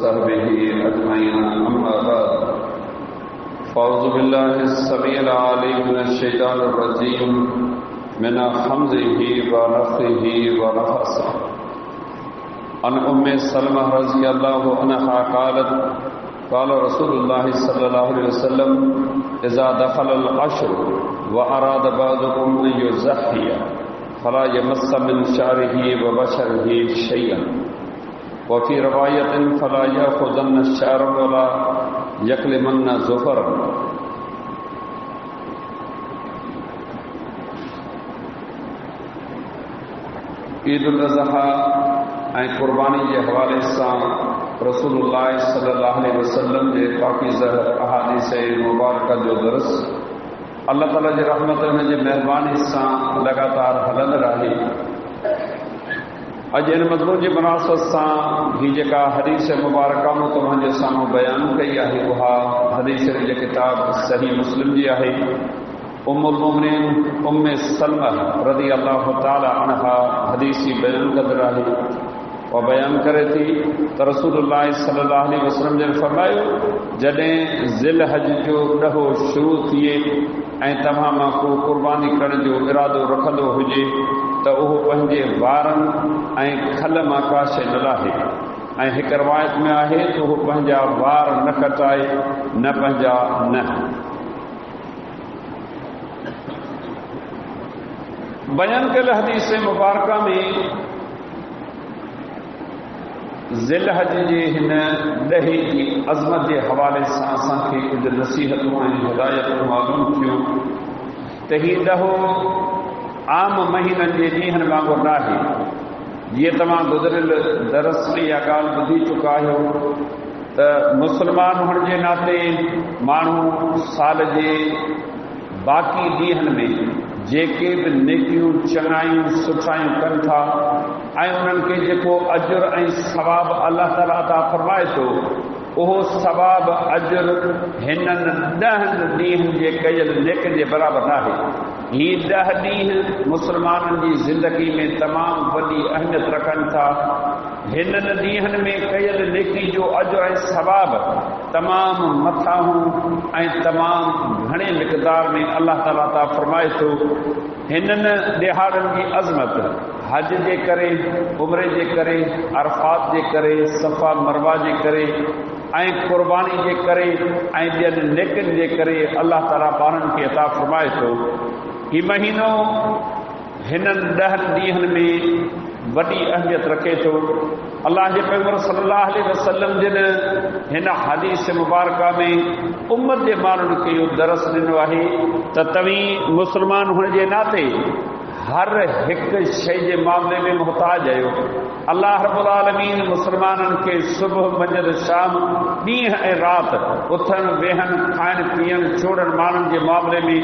وصحبه أجمعين أما بعد فأعوذ بالله السميع العليم من الشيطان الرجيم من حمزه ونفخه ونفثه عن أم سلمة رضي الله عنها قالت قال رسول الله صلى الله عليه وسلم إذا دخل العشر وأراد بعضكم أن يزحي فلا يمس من شعره وبشره شيئا وفي رواية فلا يأخذن الشعر ولا يكلمن زفرا. عید الاضحیٰ ऐं क़ुर्बानी जे हवाले सां रसूलुल्लाह सल्लल्लाहु अलैहि वसल्लम जे पाकीज़ा अहादीस मुबारक जो दर्स अल्लाह ताला जी रहमत हुन जी महिरबानी सां लगातार हलंदड़ आहे. अॼु इन मज़मून जी मुनासिबत सां ही जेका हदीस मुबारक मूं तव्हांजे साम्हूं बयानु कई आहे उहा हदीस जे किताब सही मुस्लिम जी आहे. उम्मुल मोमिनीन उम्मे सलमा रज़ी अल्लाह ताला अन्हा हदीस जी बयानु कंदड़ आहे. और बयान करे थी त रसूलुल्लाह सल्लल्लाहु अलैहि वसल्लम जन फरमायो जॾहिं ज़िल हज जो ॾहो शुरू थिए ऐं तव्हां मां को क़ुर्बानी करण जो इरादो रखंदो हुजे त उहो पंहिंजे वारनि ऐं खल मां का शइ न लाहे ऐं हिकु रिवायत में आहे त उहो पंहिंजा वार न कटाए न पंहिंजा न. बयान कयल हदीस मुबारक में ज़िल हज जे हिन ॾहे जी अज़मत जे हवाले सां असांखे कुझु नसीहतूं ऐं हिदायतूं मालूम थियूं त हीउ ॾहो आम महीननि जे ॾींहंनि वांगुरु न आहे. जीअं तव्हां गुज़िरियल दरस में इहा ॻाल्हि ॿुधी चुका आहियो त मुस्लमान हुअण जे नाते माण्हू साल जे बाक़ी ॾींहंनि में जेके बि नेकियूं चङायूं सुठायूं कनि था ऐं उन्हनि खे जेको अजुर ऐं सवाब अल्लाह ताला अता फरमाए थो उहो सवाब अजुर हिननि 10 ॾींहंनि जे कयल नेक जे बराबरि आहे. हीअ 10 ॾींहं मुस्लमाननि जी ज़िंदगी में तमामु वॾी अहमियत रखनि था. हिननि ॾींहंनि में कयल नेकी जो अजुर ऐं सवाब तमामु मथां ऐं तमामु घणे मिक़दार में अल्लाह ताला अता फरमाए थो. हिननि ॾिहाड़नि जी अज़मत हज जे करे, उम्रे जे करे, अरफात जे करे, सफ़ा मरवा जे करे ऐं क़ुर्बानी जे करे ऐं ॿियनि नेकियुनि जे करे अल्लाह ताला ॿारनि खे अता फरमाए थो. हीउ महीनो हिननि 10 ॾींहंनि में वॾी अहमियत रखे थो. अल्लाह जे पैगंबर सल्लल्लाहु अलैहि वसल्लम जिन हिन हदीस मुबारक में उम्मत जे माण्हुनि खे इहो दरस ॾिनो आहे त तव्हीं मुस्लमान हुअण जे नाते हर हिकु शइ जे मामले में मुहताज आहियो. अल्लाह रब्बुल आलमीन मुस्लमाननि खे सुबुह मंझंदि शाम ॾींहं ऐं राति उथण वेहण खाइण पीअण छोड़ण माण्हुनि जे मामले में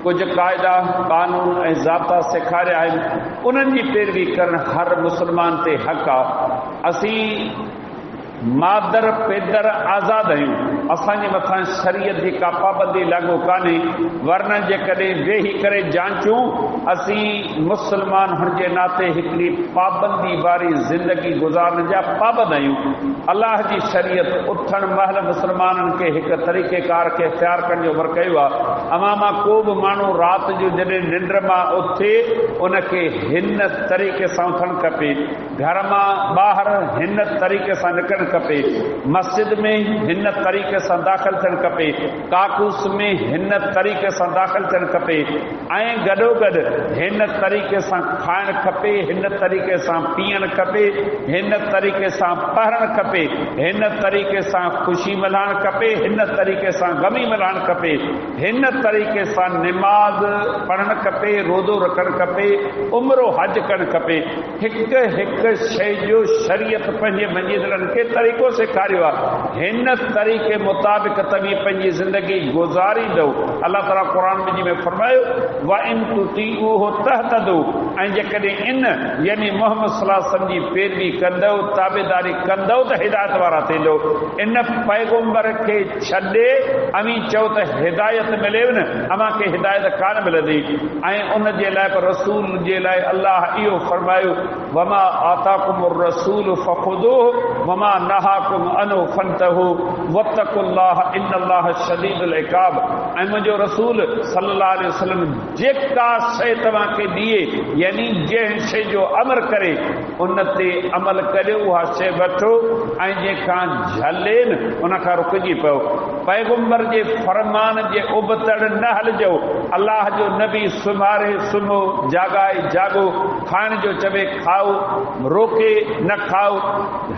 कुझु क़ाइदा कानून ऐं ज़ाब्ता सेखारिया आहिनि. उन्हनि जी पैरवी करणु हर मुस्लमान ते हक़ आहे. असीं मादर पेदर आज़ाद आहियूं. असांजे मथां शरीयत जी का पाबंदी लागू कान्हे. वरन जेकॾहिं वेही करे जांचूं असीं मुस्लमान हुअण जे नाते हिकिड़ी पाबंदी वारी ज़िंदगी गुज़ारण जा पाबंद आहियूं. अल्लाह जी शरीयत उथण महिल मुस्लमाननि खे हिकु तरीक़ेकार खे इख़्तियार करण जो अमर कयो आहे. अमां मां को बि माण्हू राति जो जॾहिं निंड मां उथे उनखे हिन तरीक़े सां उथणु खपे. घर मां ॿाहिरि हिन तरीक़े सां निकिरणु खपे. मस्जिद में हिन तरीक़े सां दाख़िल थियणु खपे. काकूस में हिन तरीक़े सां दाख़िल थियणु खपे ऐं गॾोगॾु हिन तरीक़े सां खाइणु खपे, हिन तरीक़े सां पीअणु खपे, हिन तरीक़े सां पढ़णु खपे, हिन तरीक़े सां ख़ुशी मल्हाइणु खपे, हिन तरीक़े सां ग़मी मल्हाइणु खपे, हिन तरीक़े सां निमाज़ पढ़णु खपे, रोज़ो रखणु खपे, उम्रो हज करणु खपे. हिकु हिकु शइ जो शरीयत पंहिंजे मञीदड़नि खे तरीक़ो सेखारियो आहे. हिन तरीक़े मुताबिक़ तव्हीं पंहिंजी ज़िंदगी गुज़ारींदो. अल्लाह ताला क़ुर में फरमायो व इन तुतीउहु तहतदू. ऐं जेकॾहिं इन यानी मोहम्मद सल्लल्लाहु अलैहि वसल्लम जी पैरवी कंदो, ताबेदारी कंदो त हिदायत वारा थींदो. इन पैगंबर खे छॾे अमीं चओ त हिदायत मिलेव न, अमां खे हिदायत कान मिलंदी. ऐं उन जे लाइ रसूल जे लाइ अल्लाह इहो फरमायो वमा आताकुमुर रसूल फखुदूहु वमा नहाकुम अन्हु फंतहु वत्तकुल्लाह इन्नल्लाह शदीदुल इकाब। ऐं मुंहिंजो रसूल सल्लल्लाहु अलैहि वसल्लम जेका शइ तव्हांखे ॾिए, यानी जंहिं शइ जो अमर करे उन ते अमल करियो, उहा शइ वठो ऐं जंहिंखां झले न उन खां रुकिजी पियो। पैगंबर जे फरमान जे उबतड़ न हलिजो। अल्लाह जो नबी सुम्हारे सुम्हो, जागाए जागो, खाइण जो चवे खाओ, रोके न खाओ,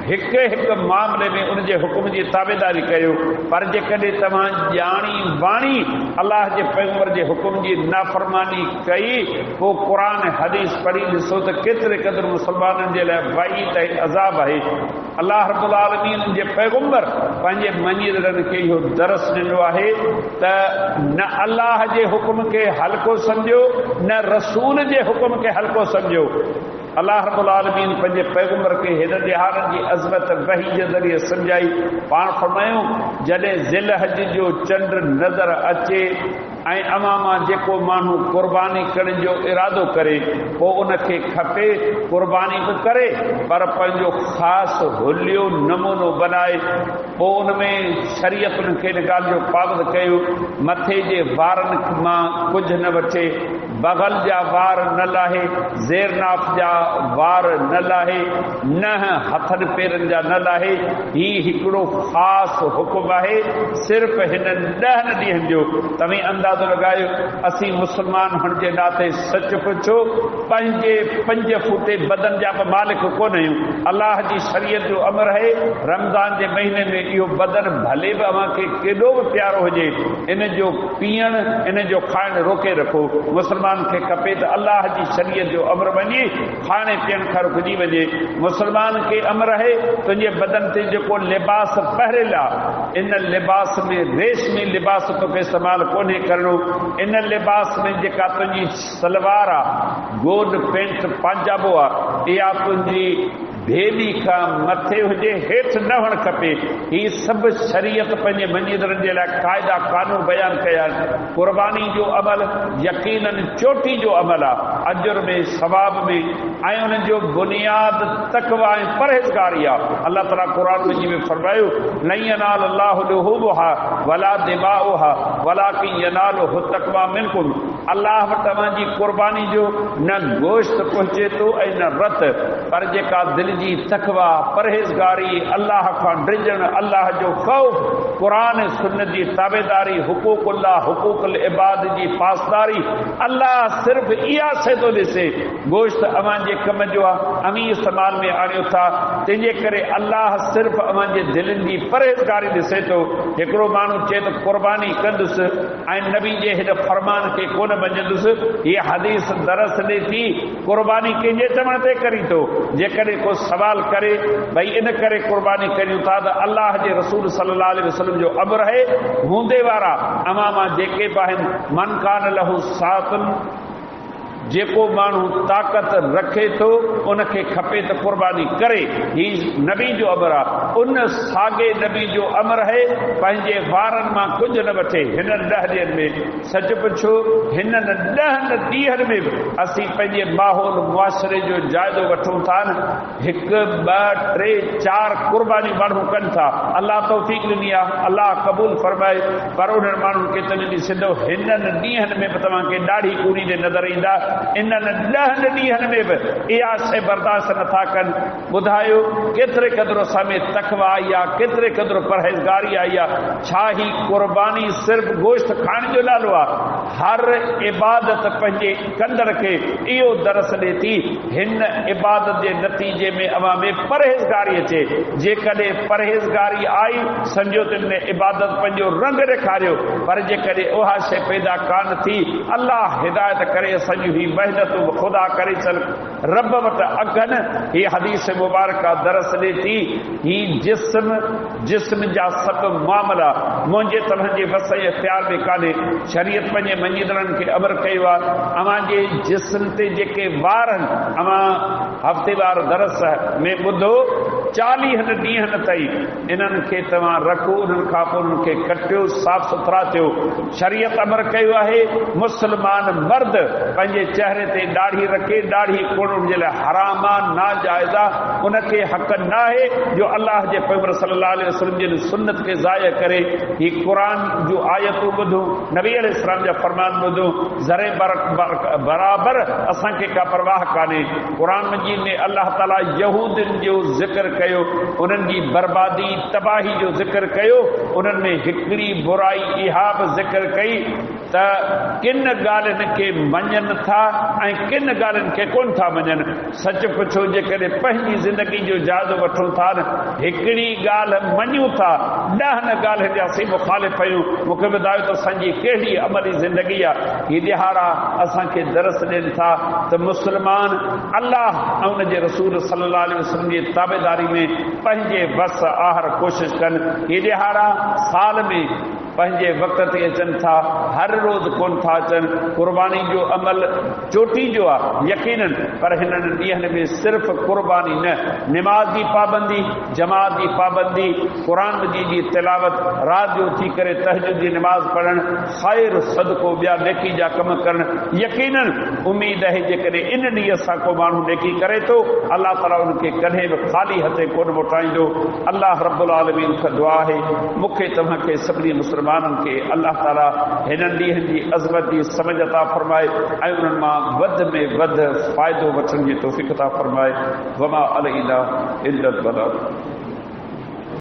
हिकु हिकु मामले में उनजे हुकुम जी ताबेदारी कयो। पर जेकॾहिं तव्हां ॼाणी वाणी अल्लाह जे पैगंबर जे हुकुम जी नाफ़रमानी कई, पोइ क़ुरान हदीस पढ़ी ॾिसो त केतिरे क़दुरु मुस्लमाननि जे लाइ वईद ऐं अज़ाब आहे। अल्लाह रब्बुल आलमीन जे पैगंबर पंहिंजे मञीदड़नि खे इहो दरस ॾिनो आहे त न अल्लाह जे हुकुम खे हल्को सम्झो, न रसूल जे हुकुम खे हल्को सम्झो। अल्लाह रब्बुल आलमीन पंहिंजे पैगंबर खे हिन ॾिहारनि जी अज़मत वही जे ज़रिए सम्झाई। पाण फरमायूं, जॾहिं ज़िल हज जो चंड नज़र अचे ऐं अवां मां जेको माण्हू क़ुर्बानी करण जो इरादो करे, पोइ उनखे खपे क़ुर्बानी बि करे, पर पंहिंजो ख़ासि हुलियो नमूनो बनाए। पोइ उन में शरीयत खे इन ॻाल्हि जो पाबंद कयो, मथे जे वारनि मां कुझु न वठे, बग़ल जा वार न लाहे, ज़ेरनाफ़ जा वार न लाहे, न हथनि पेरनि जा न लाहे। हीउ हिकिड़ो ख़ासि हुकुम आहे सिर्फ़ हिन 10 ॾींहंनि जो। तव्हां अंदाज़ो लॻायो, असीं मुस्लमान हुअण जे नाते सच पुछो पंहिंजे 5 फुटे बदन जा बि मालिक कोन आहियूं। अल्लाह जी शरीयत जो अमर आहे, रमज़ान जे महीने में इहो बदन भले बि अव्हांखे केॾो बि प्यारो हुजे, इन जो पीअण, इन जो खाइण रोके रखो। मुस्लमान खे खपे त अल्लाह जी शरीयत जो अमर वञे, खाइण पीअण खां रुकिजी वञे। मुस्लमान खे अमर आहे तुंहिंजे बदन ते जेको लिबास पहिरियल आहे, इन लिबास में रेशमी लिबास तोखे इस्तेमालु कोन्हे करणो। इन लिबास में जेका तुंहिंजी सलवार आहे, गोड पेंट पंजाबो आहे, इहा तुंहिंजी भेली खां मथे हुजे, हेठि न हुअणु खपे। हीअ सभु शरीयत पंहिंजे मञीदड़नि जे लाइ क़ाइदा कानून बयानु कया आहिनि। क़ुर्बानी जो अमल यकीनन चोटी जो अमल आहे, अजुर में, सवाब में, ऐं उन जो बुनियाद तक़वा ऐं परहेज़गारी आहे। अल्लाह ताला क़ुरान में फरमायो, लन यनाल अल्लाहु लुहूमुहा वला दिमाउहा वलाकिन यनालुहु तक़वा मिनकुम। अल्लाह वटि तव्हांजी क़ुर्बानी जो न गोश्त पहुचे थो ऐं न रत, पर जेका दिलि जी तक़वा, परहेज़गारी, अल्लाह खां डिॼण, अल्लाह जो ख़ौफ़, क़ुरान सुन्नत जी ताबेदारी, हुकूकुल्लाह, हुकूकुल इबाद जी पासदारी, अल्लाह सिर्फ़ इहा शइ थो ॾिसे। गोश्त अव्हां जे कम जो आहे, अमीं इस्तेमाल में आणियो था, तंहिंजे करे अल्लाह सिर्फ़ अव्हां जे दिलनि जी परहेज़गारी ॾिसे थो। हिकिड़ो माण्हू चए त क़ुर्बानी कंदुसि ऐं नबी जे हिन फरमान खे कोन मञंदुसि, हीअ हदीस दरस ॾे थी क़ुर्बानी कंहिंजे चवण ते करी थो। जेकॾहिं को सवाल करे भई इन करे क़ुर्बानी करियूं था त अल्लाह जे रसूल सल्लल्लाहु अलैहि वसल्लम जो अमर आहे, हूंदे वारा अवां मां जेके बि आहिनि, मन कान लहू सातुन, जेको माण्हू ताक़त रखे थो उनखे खपे त क़ुर्बानी करे। हीउ नबी जो अमर आहे। उन साॻे नबी जो अमर आहे पंहिंजे वारनि मां कुझु न वठे। हिननि 10 ॾींहंनि में सच पुछो, हिननि 10 ॾींहंनि में बि असीं पंहिंजे माहौल मुआशिरे जो जाइज़ो वठूं था न। 1 2 3 4 क़ुर्बानी माण्हू कनि था, अल्लाह तौफ़ीक़ ॾिनी आहे, अल्लाह क़बूल फरमाए। पर उन्हनि माण्हुनि खे तव्हां ॾिसंदो, हिननि ॾींहंनि में बि तव्हांखे ॾाढी कूड़ी नज़र ईंदा। इन्हनि 10 ॾींहंनि में बि इहा शइ बर्दाश्त नथा कनि। ॿुधायो केतिरे क़दुरु असां में तक़वा आई आहे, केतिरे क़दुरु परहेज़गारी आई आहे। छा ही क़ुर्बानी सिर्फ़ गोश्त खाइण जो नालो आहे? हर इबादत पंहिंजे कंदड़ खे इहो दरस ॾे थी, हिन इबादत जे नतीजे में अवां में परहेज़गारी अचे। जेकॾहिं परहेज़गारी आई, सम्झो त इन इबादत पंहिंजो रंग ॾेखारियो। पर जेकॾहिं उहा शइ पैदा कान थी, अल्लाह हिदायत करे असांजूं ही महिनत ख़ुदा करे चल रब वटि अगन। ही हदीस मुबारका दरस ॾे थी, ही जिस्म जा सभु मामला मुंहिंजे तव्हांजे वस ऐं इख्तियार में कान्हे। शरीयत पंहिंजे मञीदड़नि खे अमर कयो आहे, अव्हां जे जिस्म ते जेके वार आहिनि, अव्हां हफ़्तेवार दरस में ॿुधो 40 ॾींहनि ताईं इन्हनि खे तव्हां रखो, उन्हनि खां पोइ उन्हनि खे कटियो, साफ़ सुथरा थियो। शरीयत अमर कयो आहे मुस्लमान मर्द पंहिंजे चेहरे ते ॾाढ़ी रखे, ॾाढ़ी कोन उनजे लाइ हराम आहे, नाजाइज़ आहे, उनखे हक़ न आहे जो अलाह जे पैगंबर सल्लल्लाहु अलैहि वसल्लम जी सुन्नत खे ज़ाया करे ही क़ुरान जूं आयतूं ॿुधूं, नबी अलैहिस्सलाम जा फरमान ॿुधूं, ज़रे बराबरि असांखे का परवाह कान्हे। क़ुरान मजीद में अलाह ताला यहूदियुनि जो ज़िक्र कयो, उन्हनि जी बर्बादी तबाही जो ज़िक्र कयो, उन्हनि में हिकिड़ी बुराई इहा बि ज़िक्र कई त किन ॻाल्हियुनि खे मञनि था ऐं किन ॻाल्हियुनि खे कोन था मञनि। सच पुछो, जेकॾहिं पंहिंजी ज़िंदगी जो जाइज़ो वठूं था न, हिकिड़ी ॻाल्हि मञूं था, 10 ॻाल्हियुनि जा असीं मुखालिफ़ आहियूं। मूंखे ॿुधायो त असांजी कहिड़ी अमली ज़िंदगी आहे। हीअ ॾिहाड़ा असांखे दरस ॾियनि था त मुस्लमान अलाह ऐं उनजे रसूल सल्लल्लाहु अलैहि वसल्लम जी ताबेदारी में पंहिंजे बस आहर कोशिशि कनि। हीअ ॾिहाड़ा साल में पंहिंजे वक़्त ते अचनि था, हर रोज़ कोन था अचनि। कुर्बानी जो अमल चोटी जो आहे यकीनन, पर हिननि ॾींहंनि में सिर्फ़ु कुर्बानी न, निमाज़ जी पाबंदी, जमात जी पाबंदी, क़ुरान मजीद जी तिलावत, रात जो थी करे तहज्जुद जी निमाज़ पढ़णु, ख़ैर सदको, ॿिया नेकी जा कम करणु। यकीनन उम्मीद आहे जेकॾहिं इन ॾींहं सां को माण्हू नेकी करे थो, अलाह ताला उनखे कॾहिं बि ख़ाली हथे कोन मोटाईंदो। अलाह रब्बुल आलमीन खां दुआ आहे मूंखे तव्हांखे सभिनी मुस्लमाननि खे अलाह ताला हिननि ॾींहंनि जी अज़मत जी समझ अता फरमाए ऐं उन्हनि मां वधि में वधि फ़ाइदो वठण जी तौफ़ीक़ अता फरमाए। वमा अलैना इल्लल बलाग।